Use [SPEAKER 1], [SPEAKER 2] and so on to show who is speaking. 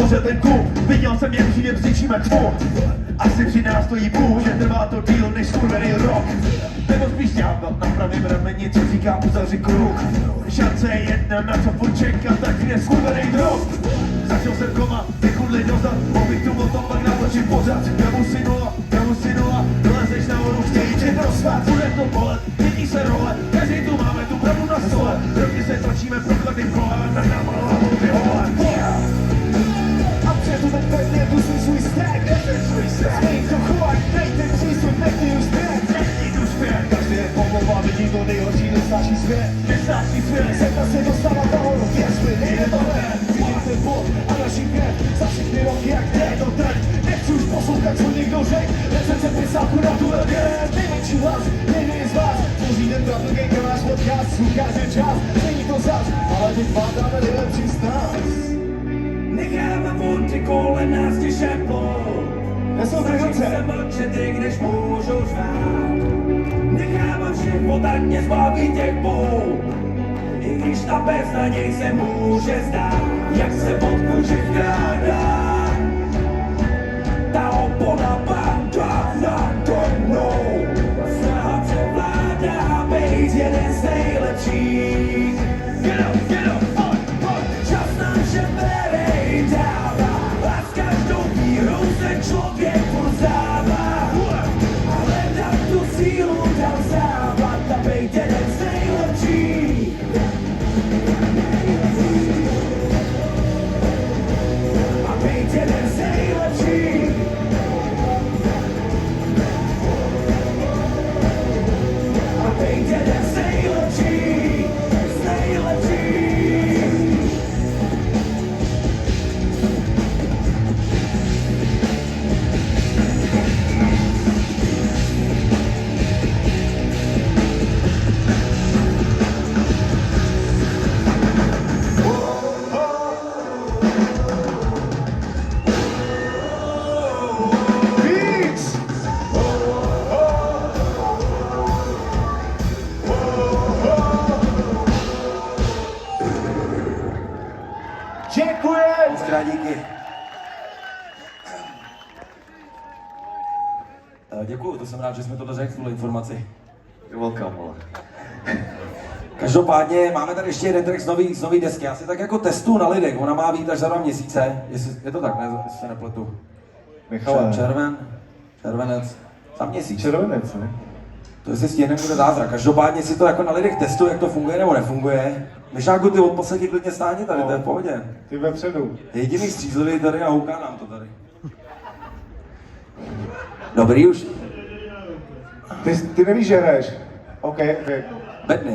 [SPEAKER 1] hořel ten klub. Viděl jsem, jak živě břičíme tmu. Asi při nás stojí Bůh, že trvá to díl než skurvený rok. Nebo spíš ďábel na pravém rameni, co říká uzavři kruh. Šance je jedna, na co furt čekám, tak je skurvený drog. Začal jsem koma, vychudli dozad, mohl tu o tom pak natočit pořád. Nemusí nula, vylezeš nahoru, chtějí tě rozsvát. Bude to bolet, mění se role, každý tu máme tu pravdu na stole. Roky se točíme prokladným kolem, tak nám hlavou ty vole.
[SPEAKER 2] A přeto tak pevně tu svůj stack. Změň to chovat, dej ten přístup, nechni už zpět. Každý je pomluva, vidí to nejhorší, nesnáší svět. Seta se dostává nahoru, věř mi, nejde to hned. Vidím ten bod a naši krev, za všechny roky jak jde to teď. Nechci už poslouchat, co někdo řek, recenze pisáku na tu LG. Největší hlas, nejde z vás, tvoří ten pravdogej kanář podcast, ukáže čas, není to zas, ale teď pátáme nejlepší z nás.
[SPEAKER 3] Nechávám furt kolem nás ti šeplo.
[SPEAKER 2] Nesouhlasím
[SPEAKER 3] se mlčet, i když můžu řvát. Nechávám všechno, tak mě zbaví těch bol. I když ta beznaděj se může zdát, jak se od kůže vkrádá. Ta opona padá nado mnou. Snaha převládá, být jeden z nejlepších. Get up, čas nám vše bere dává. A s každou vírou se člověk pozdává. A hledat tu sílu dál závat a být jeden z nejlepších. A být jeden z nejlepších. A být jeden z nejlepších. Z nejlepších.
[SPEAKER 2] Víc! Děkuji!
[SPEAKER 3] Moc díky. Děkuju, to jsem rád, že jsme to dořekli, tuhle informaci.
[SPEAKER 1] You're welcome, vole.
[SPEAKER 3] Každopádně máme tady ještě jeden track z nový desky. Já si tak jako testuju na lidech, ona má být až za 2 měsíce. Je to tak, ne? Jestli se nepletu.
[SPEAKER 2] Michale.
[SPEAKER 3] Červenec. Za měsíc.
[SPEAKER 2] Červenec, ne?
[SPEAKER 3] To jestli stihneme, bude zázrak. Každopádně si to jako na lidech testuju, jak to funguje nebo nefunguje. Myšáku, ty odposlechy klidně stáni tady, to je v pohodě.
[SPEAKER 2] Ty vepředu.
[SPEAKER 3] Jediný střízlivý tady a houká nám to tady. Dobrý už.
[SPEAKER 2] Ty nevíš, že hraješ. OK.
[SPEAKER 3] Bedny.